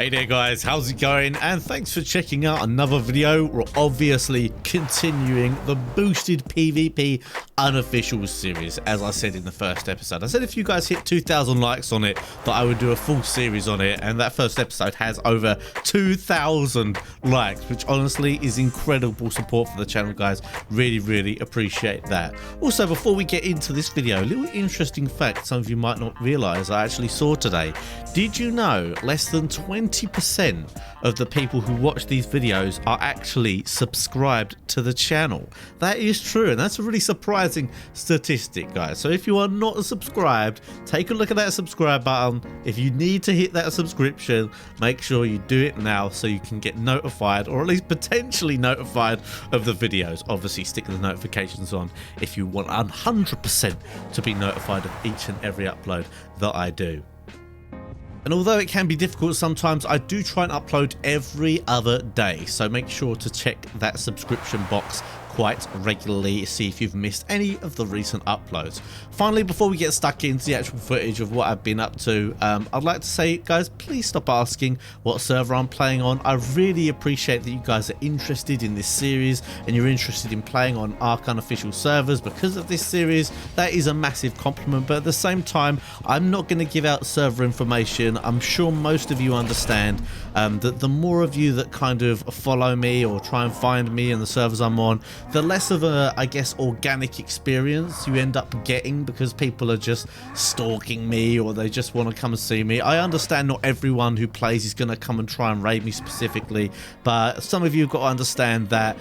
Hey there guys, how's it going? And thanks for checking out another video. We're obviously continuing the boosted PvP unofficial series. As I said in the first episode, I said if you guys hit 2,000 likes on it that I would do a full series on it, and that first episode has over 2,000 likes, which honestly is incredible support for the channel, guys. Really appreciate that. Also, before we get into this video, a little interesting fact some of you might not realize I actually saw today. Did you know less than 20% of the people who watch these videos are actually subscribed to the channel? That is true, and that's a really surprising statistic, guys. So if you are not subscribed, take a look at that subscribe button. If you need to hit that subscription, make sure you do it now so you can get notified, or at least potentially notified, of the videos. Obviously stick the notifications on if you want 100% to be notified of each and every upload that I do. And although it can be difficult sometimes, I do try and upload every other day, so make sure to check that subscription box quite regularly, see if you've missed any of the recent uploads. Finally, before we get stuck into the actual footage of what I've been up to, I'd like to say, guys, please stop asking what server I'm playing on. I really appreciate that you guys are interested in this series and you're interested in playing on ARK unofficial servers because of this series. That is a massive compliment, but at the same time, I'm not going to give out server information. I'm sure most of you understand that the more of you that kind of follow me or try and find me and the servers I'm on, the less of a, I guess, organic experience you end up getting, because people are just stalking me or they just want to come and see me. I understand not everyone who plays is going to come and try and raid me specifically, but some of you have got to understand that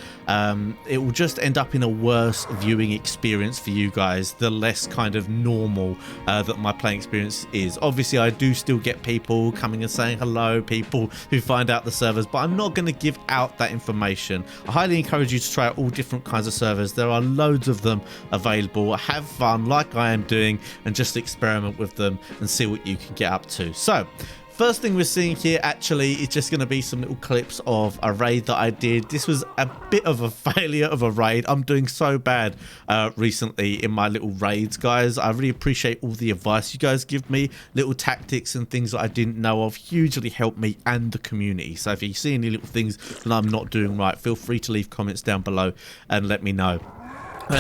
it will just end up in a worse viewing experience for you guys, the less kind of normal that my playing experience is. Obviously, I do still get people coming and saying hello, people who find out the servers, but I'm not going to give out that information. I highly encourage you to try out all different kinds of servers. There are loads of them available. Have fun like I am doing and just experiment with them and see what you can get up to. So first thing we're seeing here actually is just going to be some little clips of a raid that I did. This was a bit of a failure of a raid. I'm doing so bad recently in my little raids, guys. I really appreciate all the advice you guys give me. Little tactics and things that I didn't know of hugely help me and the community. So if you see any little things that I'm not doing right, feel free to leave comments down below and let me know.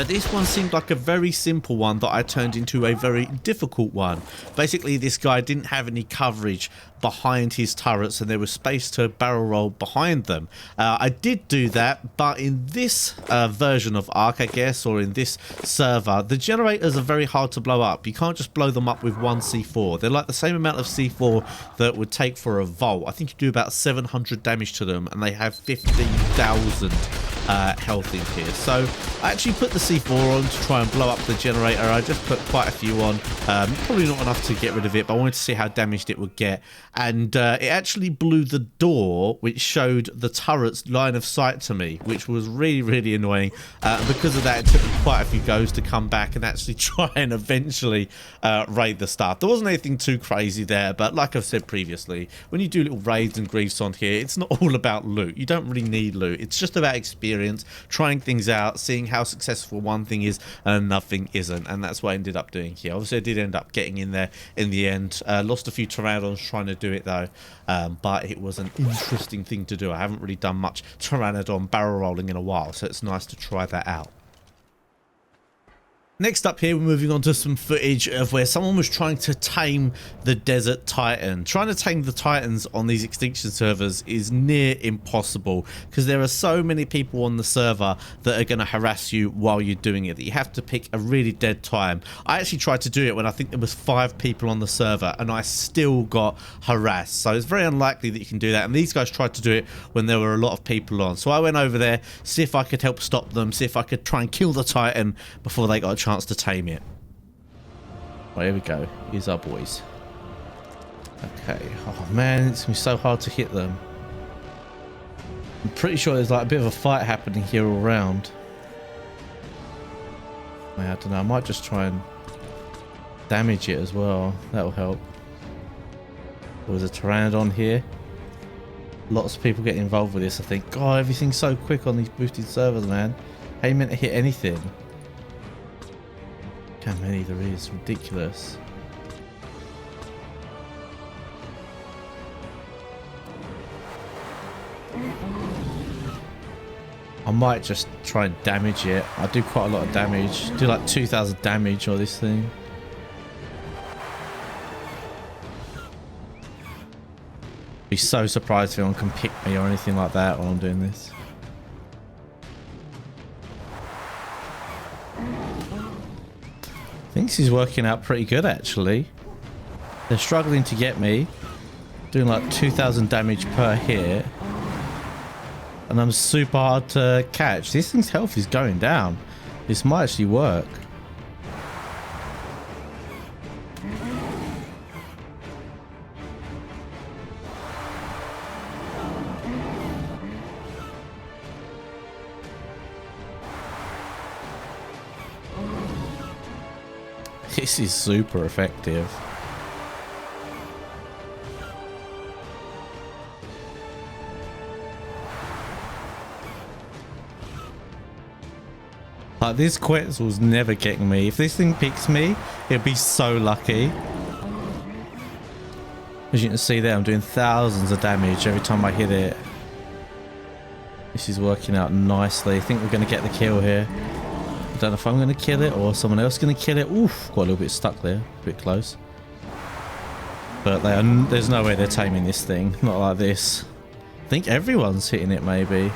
This one seemed like a very simple one that I turned into a very difficult one. Basically, this guy didn't have any coverage behind his turrets and there was space to barrel roll behind them. I did do that, but in this version of ARK, I guess, or in this server, the generators are very hard to blow up. You can't just blow them up with one C4. They're like the same amount of C4 that would take for a volt. I think you do about 700 damage to them and they have 15,000 health in here. So I actually put the C4 on to try and blow up the generator. I just put quite a few on, probably not enough to get rid of it, but I wanted to see how damaged it would get. And it actually blew the door, which showed the turret's line of sight to me, which was really annoying. Because of that, it took me quite a few goes to come back and actually try and eventually raid the stuff. There wasn't anything too crazy there, but like I've said previously, when you do little raids and griefs on here, it's not all about loot. You don't really need loot. It's just about experience, trying things out, seeing how successful one thing is and nothing isn't, and that's what I ended up doing here. Obviously I did end up getting in there in the end. Lost a few pteranodons trying to do it though, but it was an interesting thing to do. I haven't really done much pteranodon barrel rolling in a while, so it's nice to try that out. Next up here, we're moving on to some footage of where someone was trying to tame the desert titan. Trying to tame the titans on these extinction servers is near impossible because there are so many people on the server that are going to harass you while you're doing it that you have to pick a really dead time. I actually tried to do it when I think there was 5 people on the server and I still got harassed. So it's very unlikely that you can do that. And these guys tried to do it when there were a lot of people on. So I went over there, see if I could help stop them, see if I could try and kill the titan before they got a chance to tame it. Right, here we go. Here's our boys. Okay. Oh man, it's gonna be so hard to hit them. I'm pretty sure there's like a bit of a fight happening here all around. I don't know. I might just try and damage it as well. That'll help. There's a pteranodon here. Lots of people getting involved with this, I think. God, everything's so quick on these boosted servers, man. How you meant to hit anything? How many there is, ridiculous. I might just try and damage it. I do quite a lot of damage. Do like 2,000 damage on this thing. Be so surprised if anyone can pick me or anything like that while I'm doing this. I think this is working out pretty good actually. They're struggling to get me. Doing like 2,000 damage per hit. And I'm super hard to catch. This thing's health is going down. This might actually work. This is super effective. Like, this Quetzal's never getting me. If this thing picks me, it'll be so lucky. As you can see there, I'm doing thousands of damage every time I hit it. This is working out nicely. I think we're going to get the kill here. I don't know if I'm going to kill it or someone else going to kill it. Oof, got a little bit stuck there. A bit close. But there's no way they're taming this thing. Not like this. I think everyone's hitting it, maybe.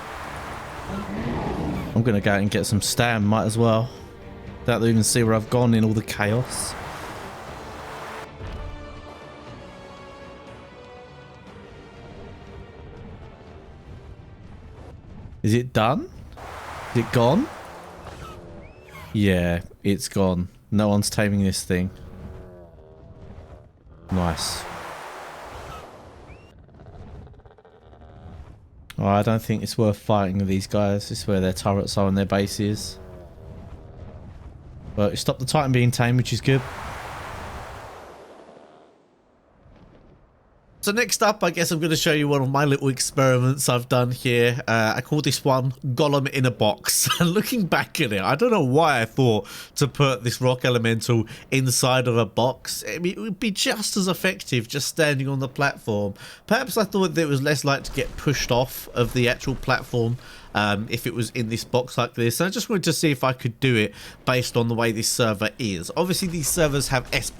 I'm going to go out and get some stam. Might as well. Without they even see where I've gone in all the chaos. Is it done? Is it gone? Yeah, it's gone. No one's taming this thing. Nice. Oh, I don't think it's worth fighting with these guys. This is where their turrets are and their bases. But it stopped the Titan being tamed, which is good. So next up, I guess I'm going to show you one of my little experiments I've done here. I call this one Golem in a Box. And looking back at it, I don't know why I thought to put this rock elemental inside of a box. I mean, it would be just as effective just standing on the platform. Perhaps I thought that it was less likely to get pushed off of the actual platform if it was in this box like this. And I just wanted to see if I could do it based on the way this server is. Obviously these servers have S+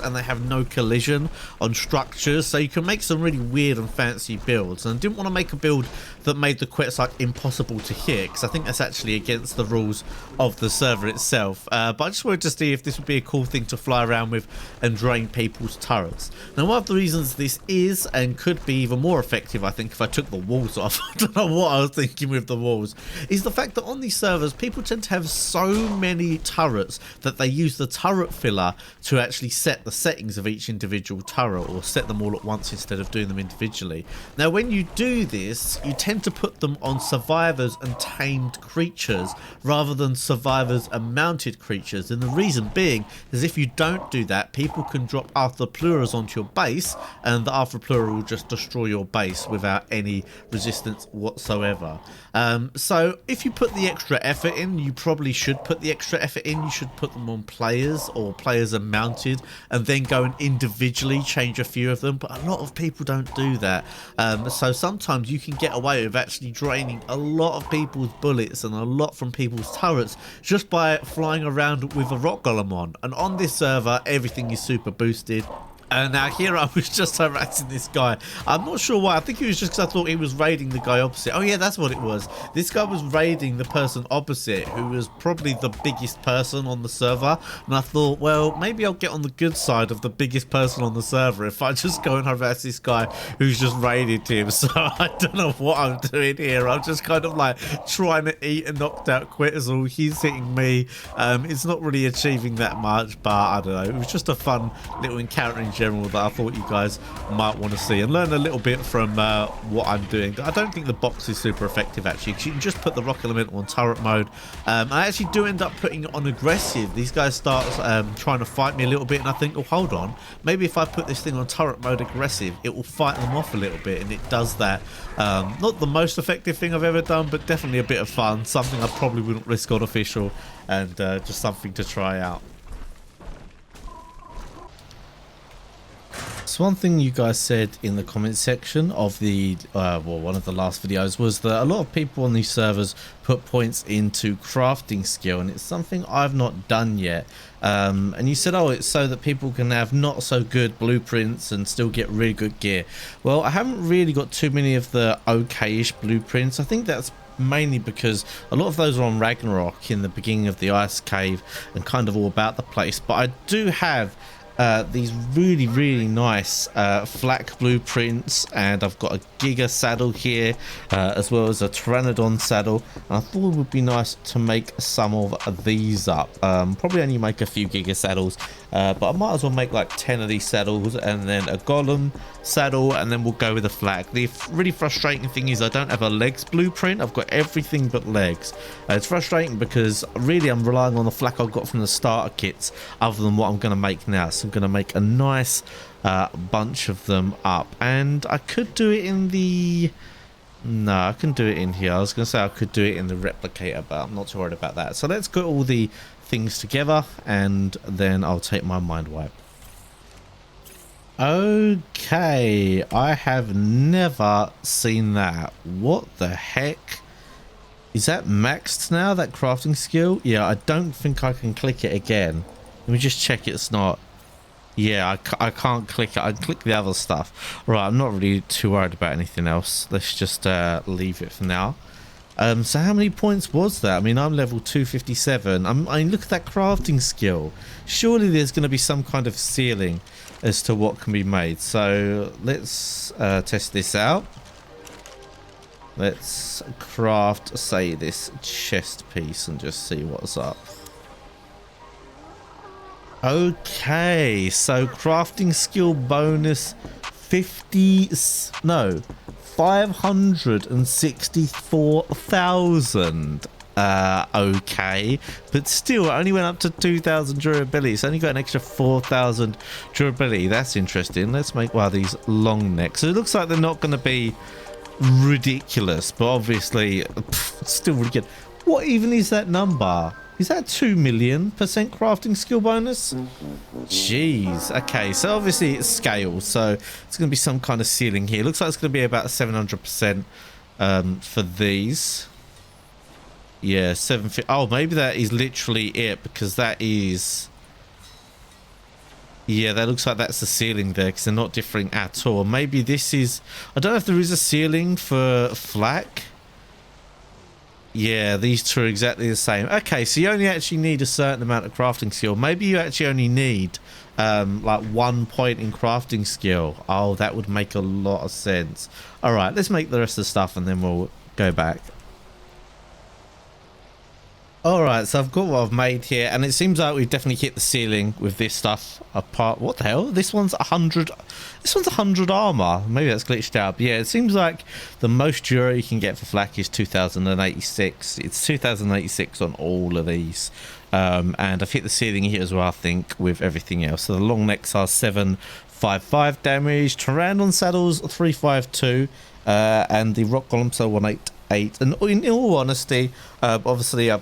and they have no collision on structures, so you can make some really weird and fancy builds. And I didn't want to make a build that made the Quetzal impossible to hit, because I think that's actually against the rules of the server itself. But I just wanted to see if this would be a cool thing to fly around with and drain people's turrets. Now, one of the reasons this is and could be even more effective, I think, if I took the walls off, I don't know what I was thinking with the walls, is the fact that on these servers people tend to have so many turrets that they use the turret filler to actually set the settings of each individual turret, or set them all at once instead of doing them individually. Now when you do this, you tend to put them on survivors and tamed creatures rather than survivors and mounted creatures, and the reason being is if you don't do that, people can drop Arthropluras onto your base and the Arthroplura will just destroy your base without any resistance whatsoever. So if you put the extra effort in, you probably should put the extra effort in. You should put them on players, or players are mounted, and then go and individually change a few of them. But a lot of people don't do that. So sometimes you can get away with actually draining a lot of people's bullets and a lot from people's turrets just by flying around with a rock golem on. And on this server, everything is super boosted. Now here I was just harassing this guy. I'm not sure why. I think it was just because I thought he was raiding the guy opposite. Oh yeah, that's what it was. This guy was raiding the person opposite, who was probably the biggest person on the server. And I thought, well, maybe I'll get on the good side of the biggest person on the server if I just go and harass this guy who's just raided him. So I don't know what I'm doing here. I'm just kind of like trying to eat a knocked out Quetzal. He's hitting me. It's not really achieving that much, but I don't know. It was just a fun little encounter in general that I thought you guys might want to see and learn a little bit from what I'm doing. I don't think the box is super effective actually, because you can just put the rock elemental on turret mode. I actually do end up putting it on aggressive. These guys start trying to fight me a little bit, and I think, oh, hold on, maybe if I put this thing on turret mode aggressive, it will fight them off a little bit, and it does that. Not the most effective thing I've ever done, but definitely a bit of fun, something I probably wouldn't risk on official, and just something to try out. So one thing you guys said in the comment section of the well, one of the last videos was that a lot of people on these servers put points into crafting skill, and it's something I've not done yet. And you said, oh, it's so that people can have not so good blueprints and still get really good gear. Well, I haven't really got too many of the okay-ish blueprints. I think that's mainly because a lot of those are on Ragnarok in the beginning of the ice cave and kind of all about the place. But I do have these really nice flak blueprints, and I've got a Giga saddle here as well as a Pteranodon saddle, and I thought it would be nice to make some of these up. Probably only make a few Giga saddles, but I might as well make like 10 of these saddles and then a Golem saddle, and then we'll go with a flak. The really frustrating thing is I don't have a legs blueprint. I've got everything but legs. It's frustrating because really I'm relying on the flak I've got from the starter kits other than what I'm going to make now. So I'm going to make a nice bunch of them up, and I could do it in the I can do it in here. I was going to say I could do it in the replicator, but I'm not too worried about that. So let's get all the things together and then I'll take my mind wipe. Okay, I have never seen that. What the heck? Is that maxed now, that crafting skill? Yeah, I don't think I can click it again. Let me just check it's not. Yeah, I can't click it. I can click the other stuff. Right, I'm not really too worried about anything else. Let's just leave it for now. So how many points was that? I mean, I'm level 257. I mean, look at that crafting skill. Surely there's going to be some kind of ceiling as to what can be made. So let's test this out. Let's craft, say, this chest piece and just see what's up. Okay, so crafting skill bonus 564,000. Okay, but still it only went up to 2,000 durability. It's only got an extra 4,000 durability. That's interesting. Let's make one of these long necks. So it looks like they're not going to be ridiculous, but obviously it's still really good. What even is that number? Is that 2 million% crafting skill bonus? Jeez. Okay, so obviously it's scale, so it's going to be some kind of ceiling here. Looks like it's going to be about 700% for these. Yeah, 750. Oh, maybe that is literally it, because that is... Yeah, that looks like that's the ceiling there, because they're not differing at all. Maybe this is... I don't know if there is a ceiling for flak. Yeah, these two are exactly the same. Okay, so you only actually need a certain amount of crafting skill. Maybe you actually only need like 1 point in crafting skill. Oh, that would make a lot of sense. All right, let's make the rest of the stuff and then we'll go back. Alright, so I've got what I've made here, and it seems like we've definitely hit the ceiling with this stuff. Apart, what the hell? This one's 100. This one's 100 armor. Maybe that's glitched out. But yeah, it seems like the most dura you can get for flak is 2,086. It's 2,086 on all of these. And I've hit the ceiling here as well, I think, with everything else. So the long necks are 755 damage, Pteranodon saddles 352, and the rock golems are 188. And in all honesty, obviously I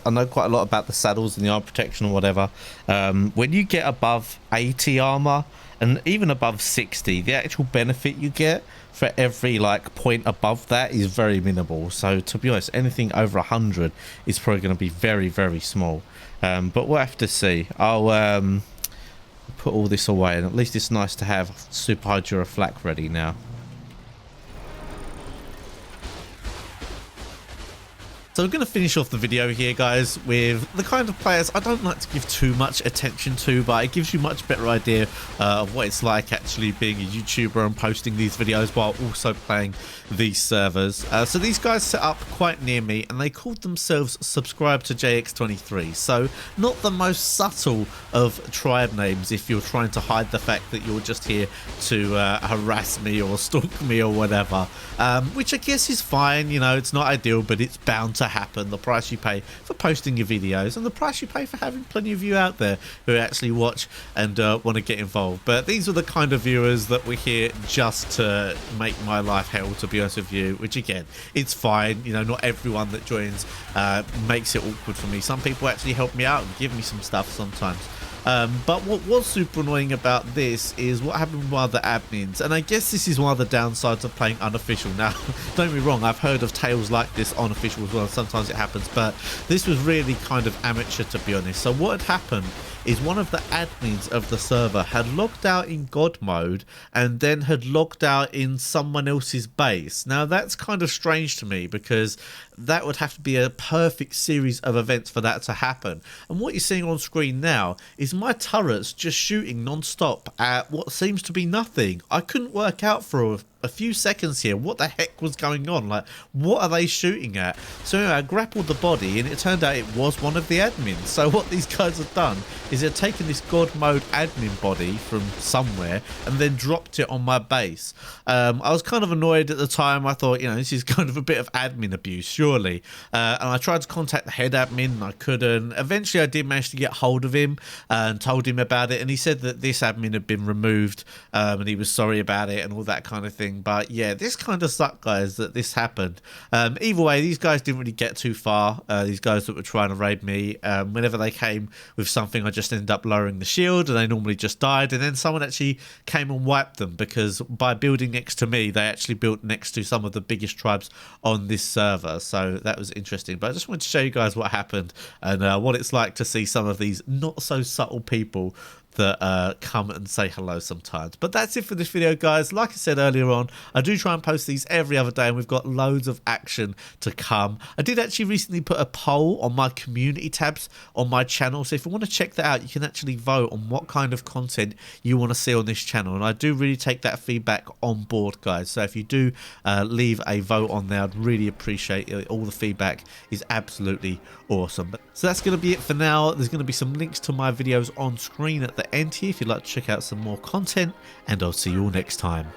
know quite a lot about the saddles and the arm protection or whatever. When you get above 80 armor and even above 60, the actual benefit you get for every like point above that is very minimal. So to be honest, anything over 100 is probably going to be very small. But we'll have to see. I'll put all this away, and at least it's nice to have super high dura flak ready now. So we're going to finish off the video here, guys, with the kind of players I don't like to give too much attention to, but it gives you a much better idea of what it's like actually being a YouTuber and posting these videos while also playing these servers. So these guys set up quite near me, and they called themselves Subscribe to JAYEX23. So not the most subtle of tribe names if you're trying to hide the fact that you're just here to harass me or stalk me or whatever, which I guess is fine. You know, it's not ideal, but it's bound to happen. The price you pay for posting your videos and the price you pay for having plenty of you out there who actually watch and want to get involved. But these are the kind of viewers that we're here just to make my life hell, to be honest with you, which again, it's fine. You know, not everyone that joins makes it awkward for me. Some people actually help me out and give me some stuff sometimes. But what was super annoying about this is what happened with one of the admins, and I guess this is one of the downsides of playing unofficial. Now, don't get me wrong, I've heard of tales like this on official as well, sometimes it happens, but this was really kind of amateur, to be honest. So what had happened is one of the admins of the server had logged out in God mode and then had logged out in someone else's base. Now that's kind of strange to me because that would have to be a perfect series of events for that to happen. And what you're seeing on screen now is my turrets just shooting non-stop at what seems to be nothing. I couldn't work out for a few seconds here what the heck was going on. Like, what are they shooting at? So anyway, I grappled the body and it turned out it was one of the admins. So what these guys have done is they've taken this God mode admin body from somewhere and then dropped it on my base. I was kind of annoyed at the time. I thought, you know, this is kind of a bit of admin abuse, surely. And I tried to contact the head admin and I couldn't. Eventually I did manage to get hold of him and told him about it, and he said that this admin had been removed and he was sorry about it and all that kind of thing. But yeah, this kind of sucked, guys, that this happened. Either way, these guys didn't really get too far. These guys that were trying to raid me, whenever they came with something, I just ended up lowering the shield and they normally just died. And then someone actually came and wiped them because by building next to me, they actually built next to some of the biggest tribes on this server. So that was interesting. But I just wanted to show you guys what happened and what it's like to see some of these not so subtle people that come and say hello sometimes. But that's it for this video, guys. Like I said earlier on, I do try and post these every other day and we've got loads of action to come. I did actually recently put a poll on my community tabs on my channel, so if you want to check that out, you can actually vote on what kind of content you want to see on this channel, and I do really take that feedback on board, guys. So if you do leave a vote on there, I'd really appreciate it. All the feedback is absolutely awesome. So that's going to be it for now. There's going to be some links to my videos on screen at the end here if you'd like to check out some more content, and I'll see you all next time.